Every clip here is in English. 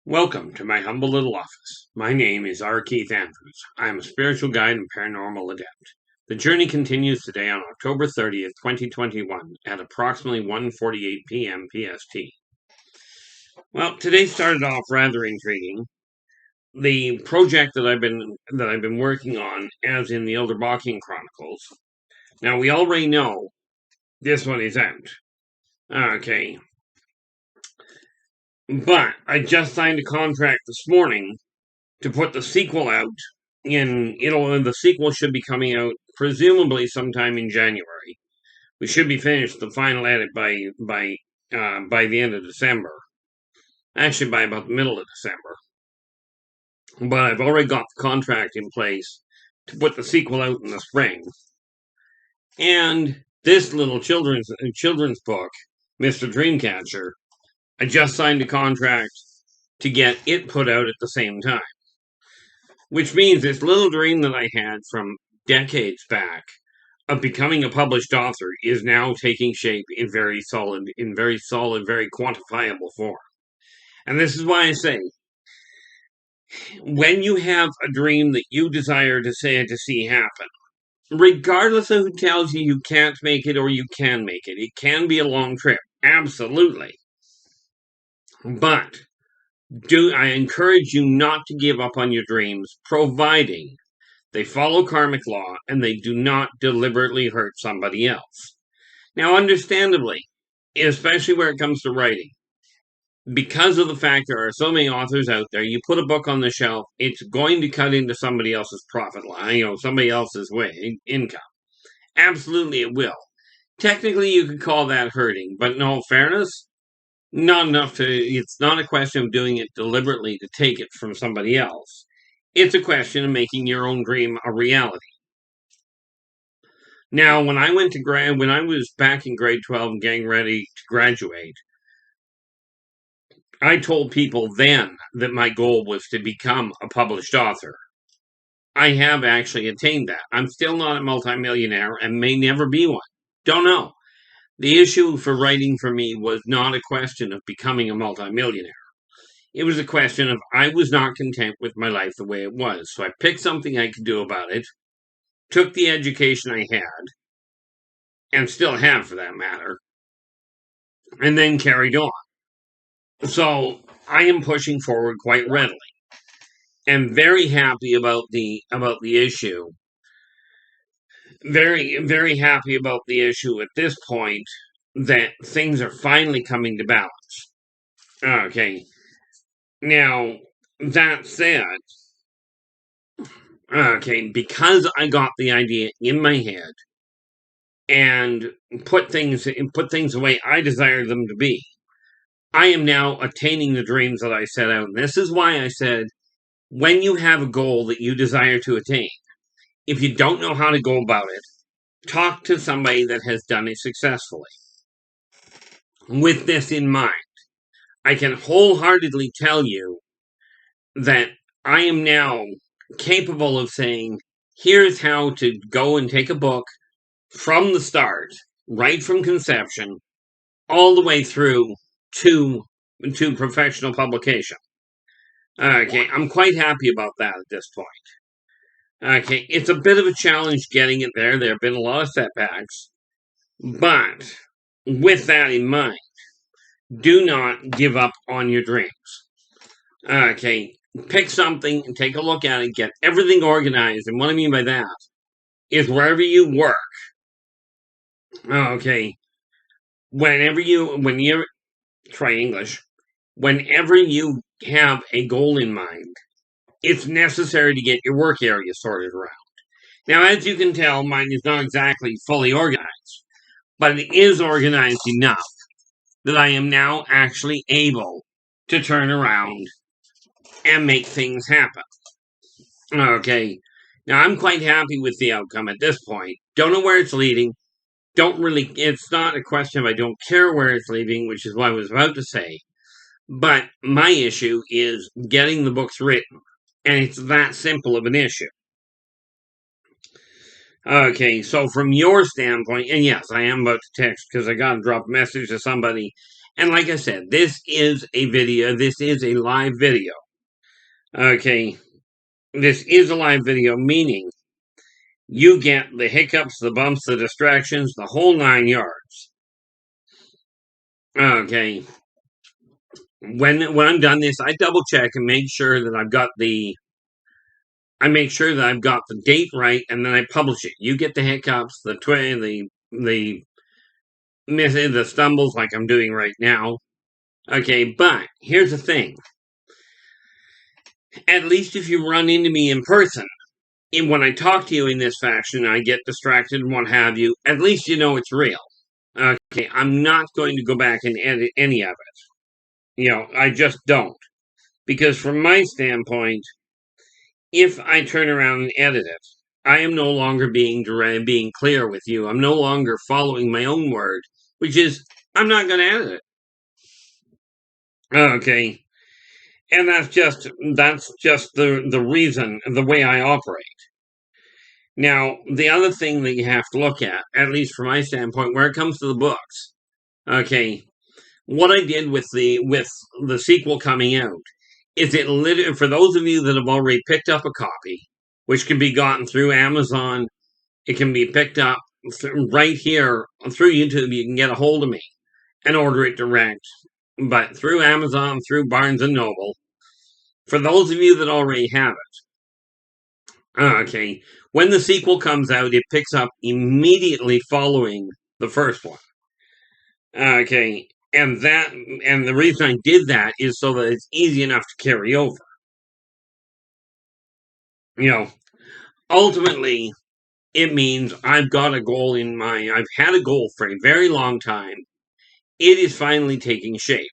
Welcome to my humble little office. My name is R. Keith Andrews. I am a spiritual guide and paranormal adept. The journey continues today on October 30th, 2021 at approximately 1:48 p.m. PST. Well, today started off rather intriguing. The project that I've been working on, as in the Yldrbac Chronicles. Now we already know this one is out. Okay. But I just signed a contract this morning to put the sequel out the sequel should be coming out presumably sometime in January. We should be finished the final edit by the end of December. Actually, by about the middle of December. But I've already got the contract in place to put the sequel out in the spring. And this little children's book, Mr. Dreamcatcher, I just signed a contract to get it put out at the same time. Which means this little dream that I had from decades back of becoming a published author is now taking shape in very solid, very quantifiable form. And this is why I say, when you have a dream that you desire to see happen, regardless of who tells you you can't make it or you can make it can be a long trip, absolutely. But I encourage you not to give up on your dreams, providing they follow karmic law and they do not deliberately hurt somebody else. Now, understandably, especially where it comes to writing, because of the fact there are so many authors out there, you put a book on the shelf, it's going to cut into somebody else's profit line, somebody else's income. Absolutely, it will. Technically, you could call that hurting, but in all fairness, not enough it's not a question of doing it deliberately to take it from somebody else. It's a question of making your own dream a reality. Now, when I was back in grade 12 and getting ready to graduate, I told people then that my goal was to become a published author. I have actually attained that. I'm still not a multimillionaire and may never be one. Don't know. The issue for writing for me was not a question of becoming a multimillionaire. It was a question of I was not content with my life the way it was. So I picked something I could do about it, took the education I had, and still have for that matter, and then carried on. So I am pushing forward quite readily, and very happy about the issue. Very, very happy about the issue at this point that things are finally coming to balance. Okay. Now, that said, because I got the idea in my head and put things the way I desire them to be, I am now attaining the dreams that I set out. And this is why I said, when you have a goal that you desire to attain, if you don't know how to go about it, talk to somebody that has done it successfully. With this in mind, I can wholeheartedly tell you that I am now capable of saying, here's how to go and take a book from the start, right from conception, all the way through to professional publication. Okay, I'm quite happy about that at this point. Okay, it's a bit of a challenge getting it there. There have been a lot of setbacks. But with that in mind, do not give up on your dreams. Okay, pick something and take a look at it, get everything organized. And what I mean by that is wherever you work, okay, whenever you have a goal in mind, it's necessary to get your work area sorted around. Now, as you can tell, mine is not exactly fully organized, but it is organized enough that I am now actually able to turn around and make things happen. Okay, now I'm quite happy with the outcome at this point. Don't know where it's leading. It's not a question of I don't care where it's leading, which is what I was about to say. But my issue is getting the books written. And it's that simple of an issue. Okay, so from your standpoint, and yes, I am about to text because I got to drop a message to somebody, And like I said, this is a video. This is a live video. Okay. This is a live video, meaning you get the hiccups, the bumps, the distractions, the whole 9 yards. Okay. When I'm done this, I double check and make sure that I've got the date right, and then I publish it. You get the hiccups, the the stumbles like I'm doing right now. Okay, but here's the thing. At least if you run into me in person, and when I talk to you in this fashion, I get distracted and what have you, at least you know it's real. Okay, I'm not going to go back and edit any of it. I just don't. Because from my standpoint, if I turn around and edit it, I am no longer being clear with you. I'm no longer following my own word, which is I'm not going to edit it. Okay. And that's just the reason, the way I operate. Now, the other thing that you have to look at least from my standpoint, where it comes to the books, okay, what I did with the sequel coming out is it literally, for those of you that have already picked up a copy, which can be gotten through Amazon, it can be picked up right here through YouTube. You can get a hold of me and order it direct, but through Amazon, through Barnes and Noble. For those of you that already have it, okay, when the sequel comes out, it picks up immediately following the first one. Okay, and the reason I did that is so that it's easy enough to carry over. Ultimately, it means I've got a goal I've had a goal for a very long time. It is finally taking shape.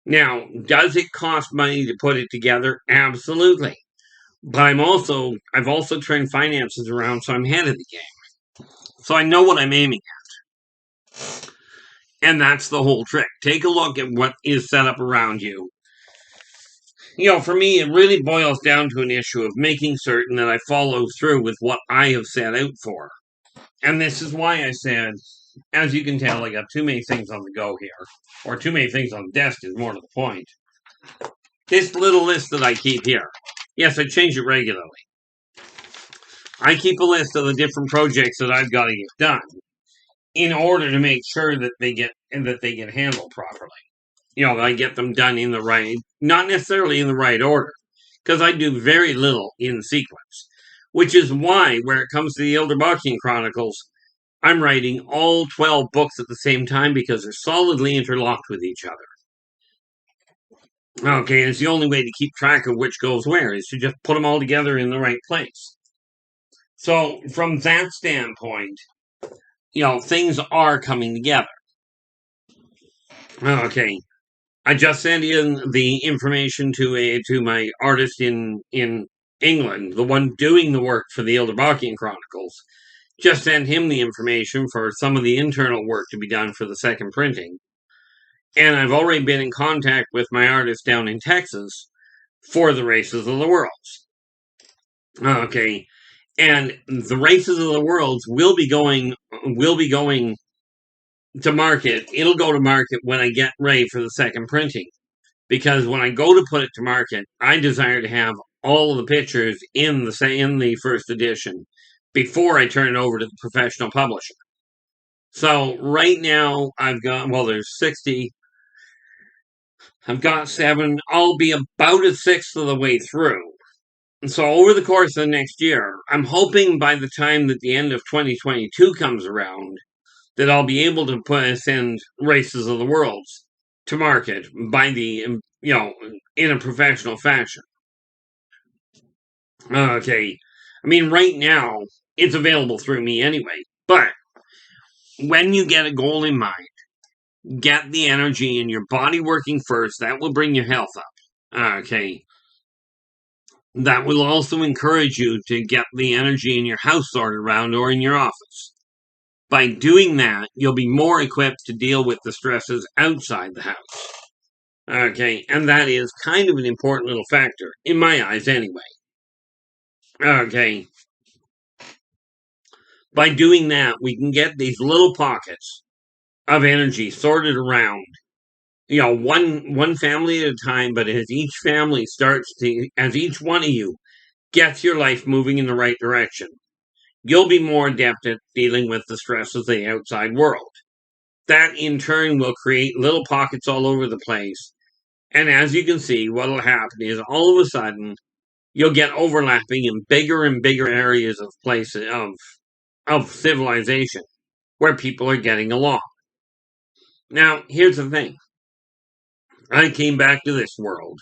Now, does it cost money to put it together? Absolutely. But I've also turned finances around, so I'm ahead of the game. So I know what I'm aiming at. And that's the whole trick. Take a look at what is set up around you. For me, it really boils down to an issue of making certain that I follow through with what I have set out for. And this is why I said, as you can tell, I got too many things on the go here. Or too many things on the desk is more to the point. This little list that I keep here. Yes, I change it regularly. I keep a list of the different projects that I've got to get done in order to make sure that they get handled properly. I get them done in the right, not necessarily in the right order, because I do very little in sequence, which is why, where it comes to the Yldrbac Chronicles, I'm writing all 12 books at the same time because they're solidly interlocked with each other. Okay, and it's the only way to keep track of which goes where, is to just put them all together in the right place. So, from that standpoint, things are coming together. Okay, I just sent in the information to my artist in England, the one doing the work for the Yldrbac Chronicles. Just sent him the information for some of the internal work to be done for the second printing. And I've already been in contact with my artist down in Texas for the Races of the Worlds. Okay, and the Races of the Worlds will be going to market. It'll go to market when I get ready for the second printing. Because when I go to put it to market, I desire to have all of the pictures in the first edition before I turn it over to the professional publisher. So right now there's 60. I've got 7. I'll be about a sixth of the way through. So over the course of the next year, I'm hoping by the time that the end of 2022 comes around, that I'll be able to send Races of the Worlds to market by in a professional fashion. Okay. I mean, right now, it's available through me anyway. But when you get a goal in mind, get the energy in your body working first. That will bring your health up. Okay. That will also encourage you to get the energy in your house sorted around or in your office. By doing that, you'll be more equipped to deal with the stresses outside the house. Okay, and that is kind of an important little factor, in my eyes anyway. Okay. By doing that, we can get these little pockets of energy sorted around, one family at a time, but as each family as each one of you gets your life moving in the right direction, you'll be more adept at dealing with the stress of the outside world. That in turn will create little pockets all over the place. And as you can see, what'll happen is all of a sudden you'll get overlapping in bigger and bigger areas of places of civilization where people are getting along. Now, here's the thing. I came back to this world,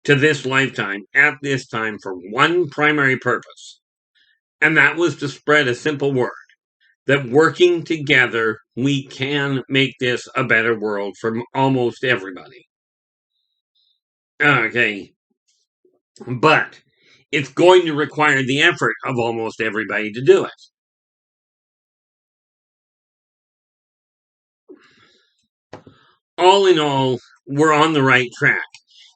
to this lifetime, at this time for one primary purpose, and that was to spread a simple word that working together, we can make this a better world for almost everybody. Okay. But it's going to require the effort of almost everybody to do it. All in all, we're on the right track.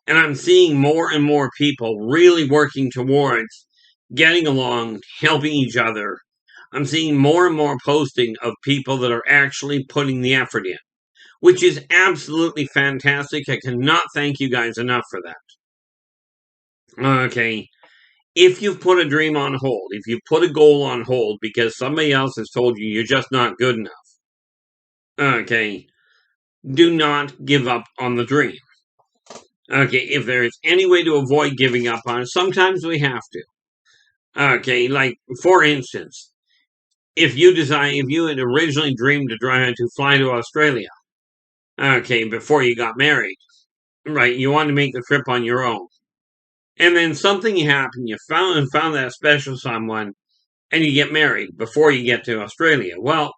And I'm seeing more and more people really working towards getting along, helping each other. I'm seeing more and more posting of people that are actually putting the effort in, which is absolutely fantastic. I cannot thank you guys enough for that. Okay. If you've put a dream on hold, if you've put a goal on hold because somebody else has told you you're just not good enough, okay, do not give up on the dream. Okay, if there is any way to avoid giving up on it, sometimes we have to. Okay, like, for instance, if you had originally dreamed to fly to Australia, okay, before you got married, right, you wanted to make the trip on your own. And then something happened, you found that special someone, and you get married before you get to Australia. Well,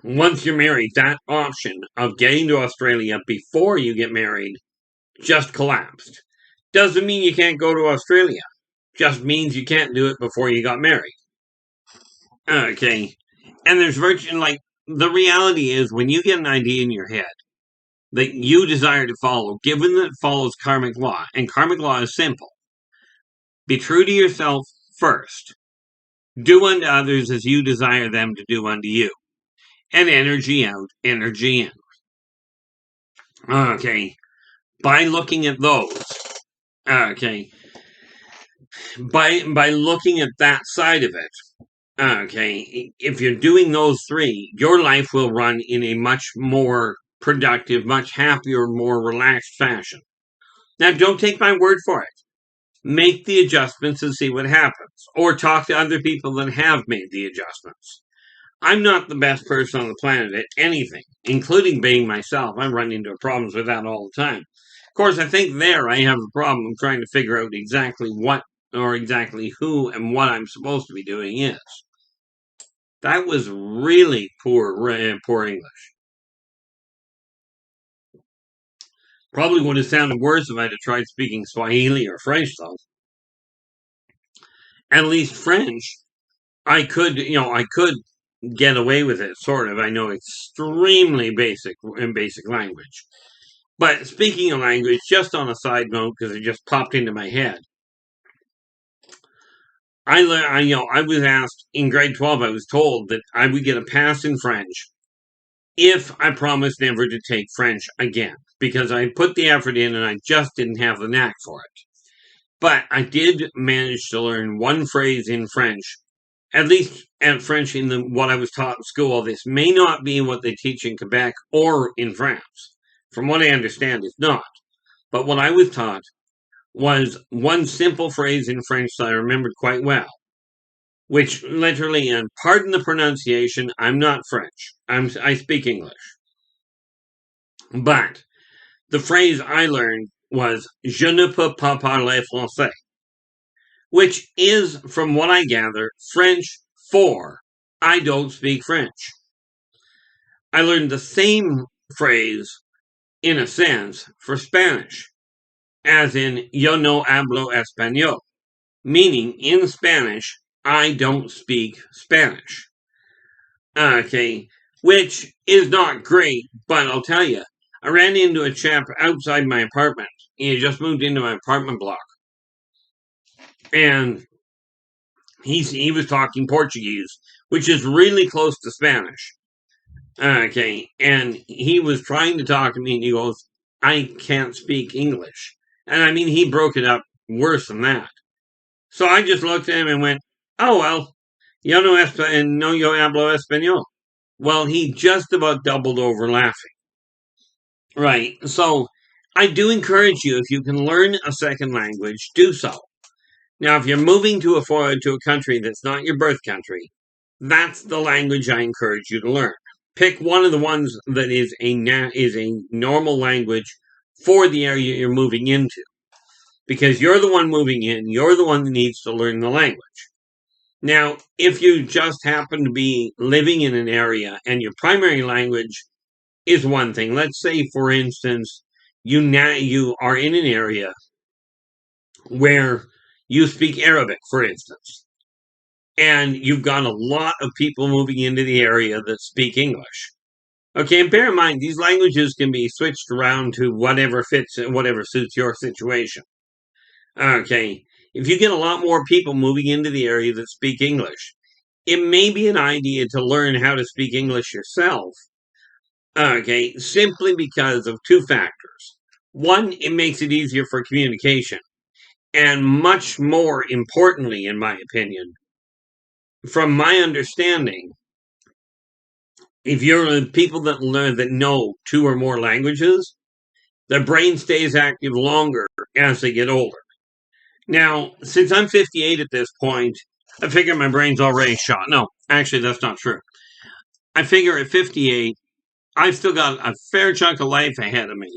once you're married, that option of getting to Australia before you get married just collapsed. Doesn't mean you can't go to Australia. Just means you can't do it before you got married. Okay. And there's virtually, the reality is when you get an idea in your head that you desire to follow, given that it follows karmic law, and karmic law is simple. Be true to yourself first. Do unto others as you desire them to do unto you. And energy out, energy in. Okay. By looking at those. Okay. By looking at that side of it. Okay. If you're doing those three, your life will run in a much more productive, much happier, more relaxed fashion. Now, don't take my word for it. Make the adjustments and see what happens. Or talk to other people that have made the adjustments. I'm not the best person on the planet at anything, including being myself. I run into problems with that all the time. Of course, I think I have a problem trying to figure out exactly what or exactly who and what I'm supposed to be doing is. That was really poor English. Probably would have sounded worse if I'd have tried speaking Swahili or French, though. At least French, I could get away with it, sort of. I know extremely basic language. But speaking of language, just on a side note, because it just popped into my head, I was asked in grade 12, I was told that I would get a pass in French if I promised never to take French again, because I put the effort in and I just didn't have the knack for it. But I did manage to learn one phrase in French, at least at French in what I was taught in school. This may not be what they teach in Quebec or in France. From what I understand, it's not. But what I was taught was one simple phrase in French that I remembered quite well, which literally, and pardon the pronunciation, I'm not French. I speak English. But the phrase I learned was "Je ne peux pas parler français," which is, from what I gather, French for I don't speak French. I learned the same phrase, in a sense, for Spanish, as in "Yo no hablo español," meaning in Spanish, I don't speak Spanish. Okay, which is not great, but I'll tell you, I ran into a chap outside my apartment. He had just moved into my apartment block. And he was talking Portuguese, which is really close to Spanish. Okay, and he was trying to talk to me, and he goes, "I can't speak English." And I mean, he broke it up worse than that. So I just looked at him and went, "Oh, well, no yo hablo español." Well, he just about doubled over laughing. Right. So I do encourage you, if you can learn a second language, do so. Now, if you're moving to a country that's not your birth country, that's the language I encourage you to learn. Pick one of the ones that is a normal language for the area you're moving into, because you're the one moving in. You're the one that needs to learn the language. Now, if you just happen to be living in an area and your primary language is one thing, let's say, for instance, you are in an area where you speak Arabic, for instance, and you've got a lot of people moving into the area that speak English. Okay, and bear in mind, these languages can be switched around to whatever fits and whatever suits your situation. Okay, if you get a lot more people moving into the area that speak English, it may be an idea to learn how to speak English yourself. Okay, simply because of two factors. One, it makes it easier for communication. And much more importantly, in my opinion, from my understanding, if you're people that learn that know two or more languages, their brain stays active longer as they get older. Now, since I'm 58 at this point, I figure my brain's already shot. No, actually, that's not true. I figure at 58, I've still got a fair chunk of life ahead of me.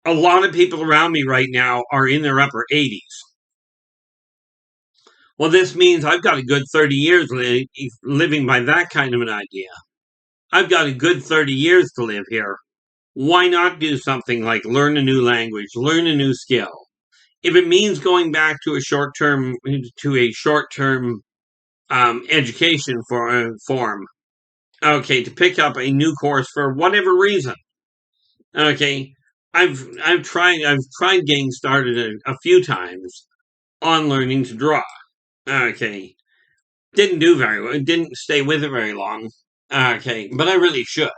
A lot of people around me right now are in their upper 80s. Well, this means I've got a good 30 years living by that kind of an idea. I've got a good 30 years to live here. Why not do something like learn a new language, learn a new skill? If it means going back to a short-term education form, okay, to pick up a new course for whatever reason. Okay, I've tried getting started a few times on learning to draw. Okay, didn't do very well. Didn't stay with it very long. Okay, but I really should.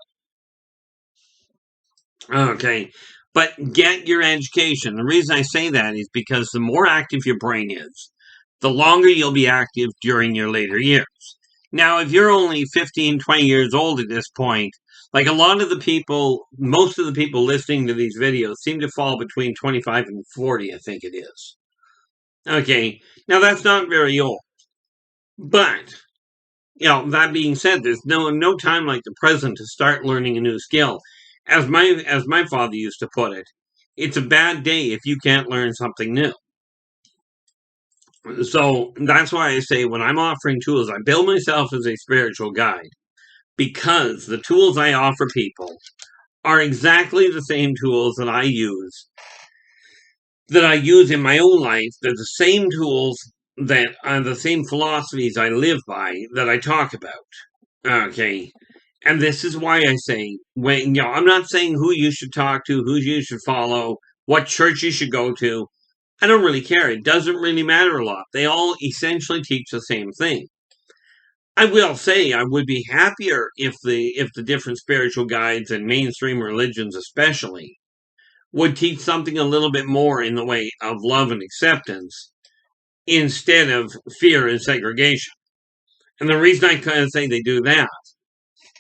Okay, but get your education. The reason I say that is because the more active your brain is, the longer you'll be active during your later years. Now, if you're only 15, 20 years old at this point, like a lot of the people, most of the people listening to these videos seem to fall between 25 and 40, I think it is. Okay, now that's not very old. But, that being said, there's no time like the present to start learning a new skill. As my father used to put it, it's a bad day if you can't learn something new. So that's why I say when I'm offering tools, I bill myself as a spiritual guide, because the tools I offer people are exactly the same tools that I use in my own life. They're the same tools that are the same philosophies I live by that I talk about. Okay. And this is why I say, I'm not saying who you should talk to, who you should follow, what church you should go to. I don't really care. It doesn't really matter a lot. They all essentially teach the same thing. I will say I would be happier if the different spiritual guides and mainstream religions especially would teach something a little bit more in the way of love and acceptance instead of fear and segregation. And the reason I kind of say they do that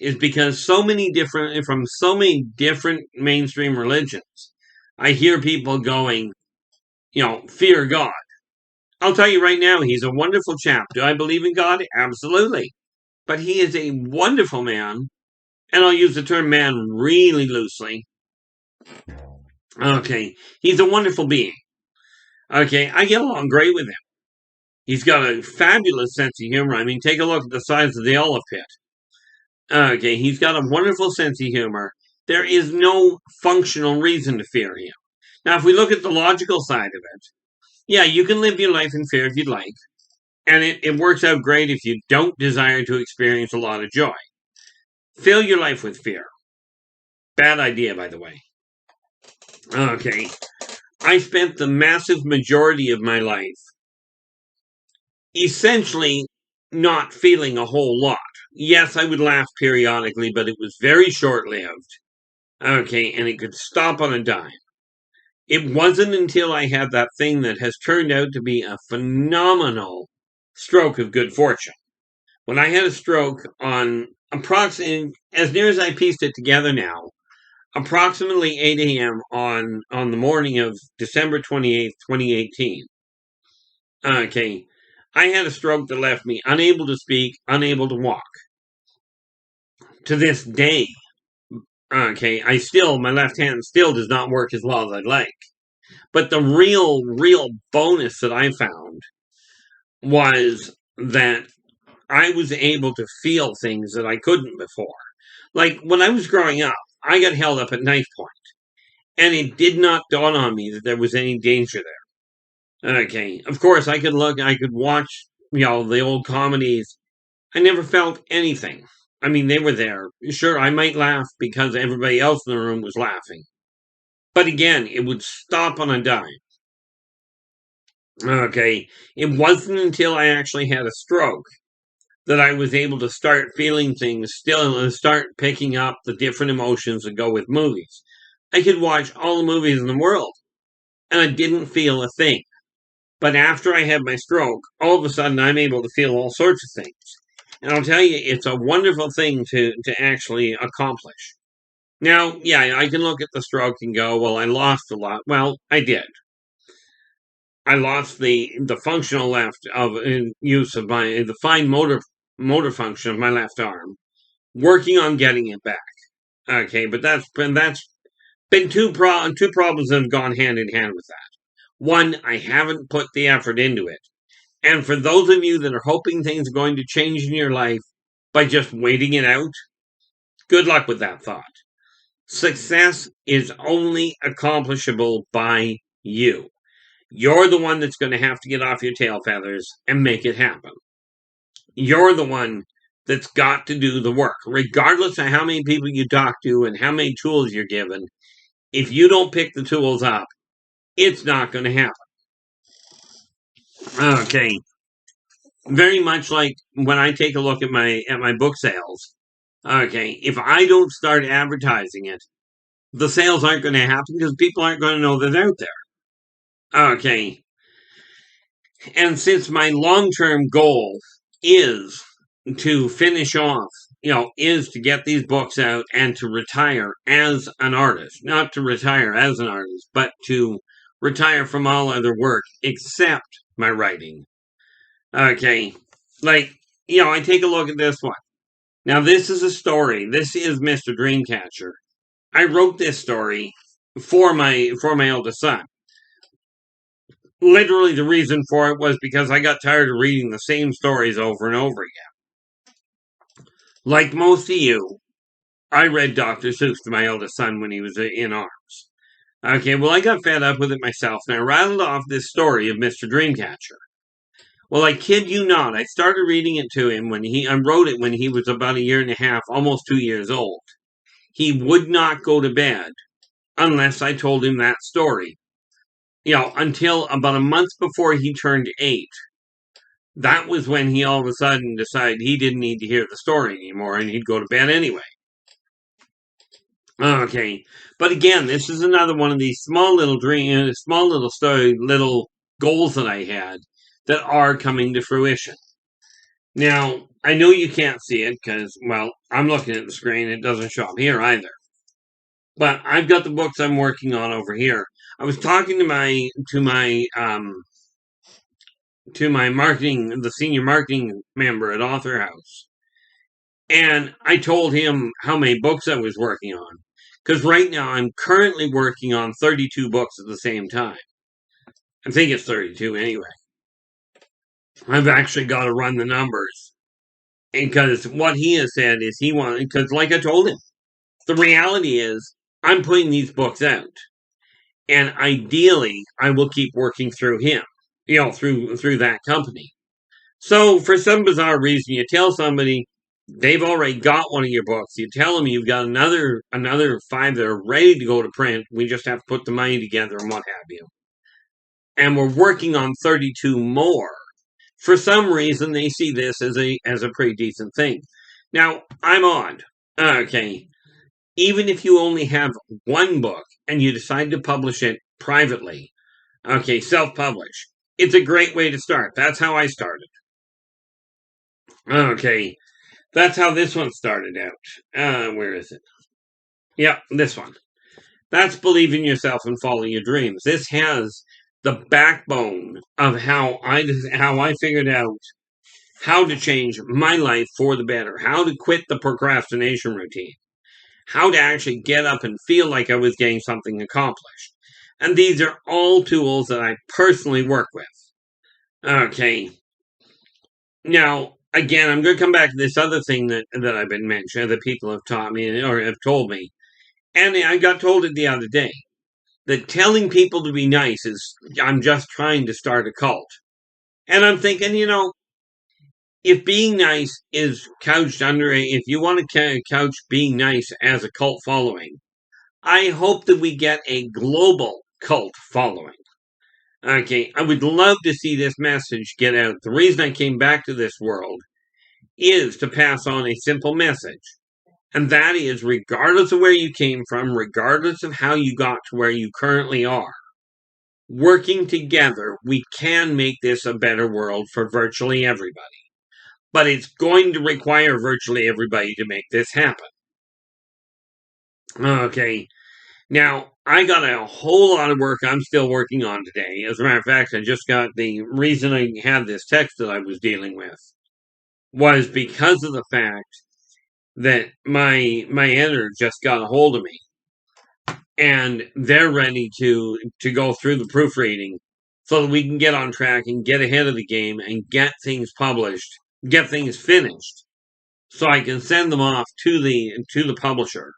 is because from so many different mainstream religions, I hear people going, fear God. I'll tell you right now, he's a wonderful chap. Do I believe in God? Absolutely. But he is a wonderful man, and I'll use the term man really loosely. Okay, he's a wonderful being. Okay, I get along great with him. He's got a fabulous sense of humor. I mean, take a look at the size of the olive pit. Okay, he's got a wonderful sense of humor. There is no functional reason to fear him. Now, if we look at the logical side of it, yeah, you can live your life in fear if you'd like. And it works out great if you don't desire to experience a lot of joy. Fill your life with fear. Bad idea, by the way. Okay. I spent the massive majority of my life essentially not feeling a whole lot. Yes, I would laugh periodically, but it was very short-lived. Okay, and it could stop on a dime. It wasn't until I had that thing that has turned out to be a phenomenal stroke of good fortune. When I had a stroke on approximately, as near as I pieced it together now, approximately 8 a.m. on the morning of December 28th, 2018. Okay, I had a stroke that left me unable to speak, unable to walk. To this day, okay, my left hand still does not work as well as I'd like. But the real bonus that I found was that I was able to feel things that I couldn't before. Like when I was growing up, I got held up at knife point, and it did not dawn on me that there was any danger there. Okay, of course, I could watch, the old comedies. I never felt anything. I mean, they were there. Sure, I might laugh because everybody else in the room was laughing. But again, it would stop on a dime. Okay, it wasn't until I actually had a stroke that I was able to start feeling things still and start picking up the different emotions that go with movies. I could watch all the movies in the world and I didn't feel a thing. But after I had my stroke, all of a sudden I'm able to feel all sorts of things. And I'll tell you, it's a wonderful thing to actually accomplish. Now, yeah, I can look at the stroke and go, well, I lost a lot. Well, I did. I lost the functional left of use of the fine motor function of my left arm. Working on getting it back. Okay, but that's been two problems that have gone hand in hand with that. One, I haven't put the effort into it. And for those of you that are hoping things are going to change in your life by just waiting it out, good luck with that thought. Success is only accomplishable by you. You're the one that's going to have to get off your tail feathers and make it happen. You're the one that's got to do the work, regardless of how many people you talk to and how many tools you're given. If you don't pick the tools up, it's not going to happen. Okay. Very much like when I take a look at my book sales. Okay, if I don't start advertising it, the sales aren't going to happen because people aren't going to know they're out there. Okay. And since my long-term goal is to finish off, is to get these books out and to retire as an artist, not to retire as an artist, but to retire from all other work except my writing. Okay. Like, I take a look at this one. Now, this is a story. This is Mr. Dreamcatcher. I wrote this story for my eldest son. Literally, the reason for it was because I got tired of reading the same stories over and over again. Like most of you, I read Dr. Seuss to my eldest son when he was in arms. Okay, well, I got fed up with it myself, and I rattled off this story of Mr. Dreamcatcher. Well, I kid you not, I started reading it to him I wrote it when he was about a year and a half, almost 2 years old. He would not go to bed unless I told him that story. Until about a month before he turned 8. That was when he all of a sudden decided he didn't need to hear the story anymore and he'd go to bed anyway. Okay, but again, this is another one of these small little little goals that I had that are coming to fruition. Now, I know you can't see it because, well, I'm looking at the screen. It doesn't show up here either. But I've got the books I'm working on over here. I was talking to my the senior marketing member at Author House, and I told him how many books I was working on. Because right now I'm currently working on 32 books at the same time. I think it's 32 anyway. I've actually got to run the numbers. Because what he has said is because like I told him, the reality is I'm putting these books out. And ideally, I will keep working through him, through that company. So for some bizarre reason, you tell somebody they've already got one of your books. You tell them you've got another 5 that are ready to go to print. We just have to put the money together and what have you. And we're working on 32 more. For some reason, they see this as a pretty decent thing. Now, I'm odd. Okay. Even if you only have one book and you decide to publish it privately, okay, self-publish, it's a great way to start. That's how I started. Okay. That's how this one started out. Where is it? Yep, this one. That's believe in yourself and follow your dreams. This has the backbone of how I figured out how to change my life for the better, how to quit the procrastination routine, how to actually get up and feel like I was getting something accomplished. And these are all tools that I personally work with. Okay. Now, again, I'm going to come back to this other thing that I've been mentioning, that people have taught me or have told me. And I got told it the other day, that telling people to be nice is, I'm just trying to start a cult. And I'm thinking, if being nice is couched if you want to couch being nice as a cult following, I hope that we get a global cult following. Okay, I would love to see this message get out. The reason I came back to this world is to pass on a simple message. And that is, regardless of where you came from, regardless of how you got to where you currently are, working together, we can make this a better world for virtually everybody. But it's going to require virtually everybody to make this happen. Okay. Now, I got a whole lot of work I'm still working on today. As a matter of fact, I just got the reason I had this text that I was dealing with was because of the fact that my editor just got a hold of me, and they're ready to go through the proofreading so that we can get on track and get ahead of the game and get things published, get things finished, so I can send them off to the publisher,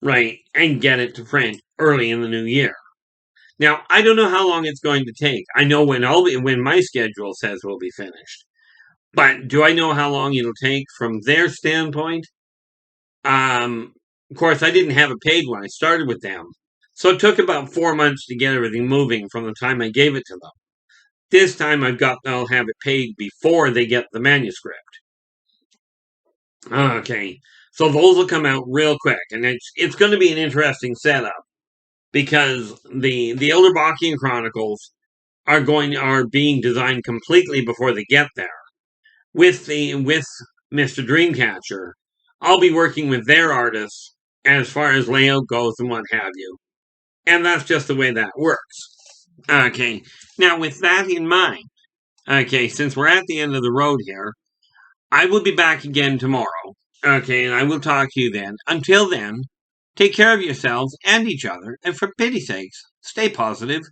right, and get it to print early in the new year. Now, I don't know how long it's going to take. I know when my schedule says we'll be finished. But do I know how long it'll take from their standpoint? Of course, I didn't have it paid when I started with them. So it took about 4 months to get everything moving from the time I gave it to them. This time I'll have it paid before they get the manuscript. Okay. So those will come out real quick, and it's going to be an interesting setup because the Yldrbacian Chronicles are being designed completely before they get there. With Mr. Dreamcatcher, I'll be working with their artists as far as layout goes and what have you. And that's just the way that works. Okay. Now, with that in mind, okay, since we're at the end of the road here, I will be back again tomorrow. Okay, and I will talk to you then. Until then, take care of yourselves and each other, and for pity's sakes, stay positive.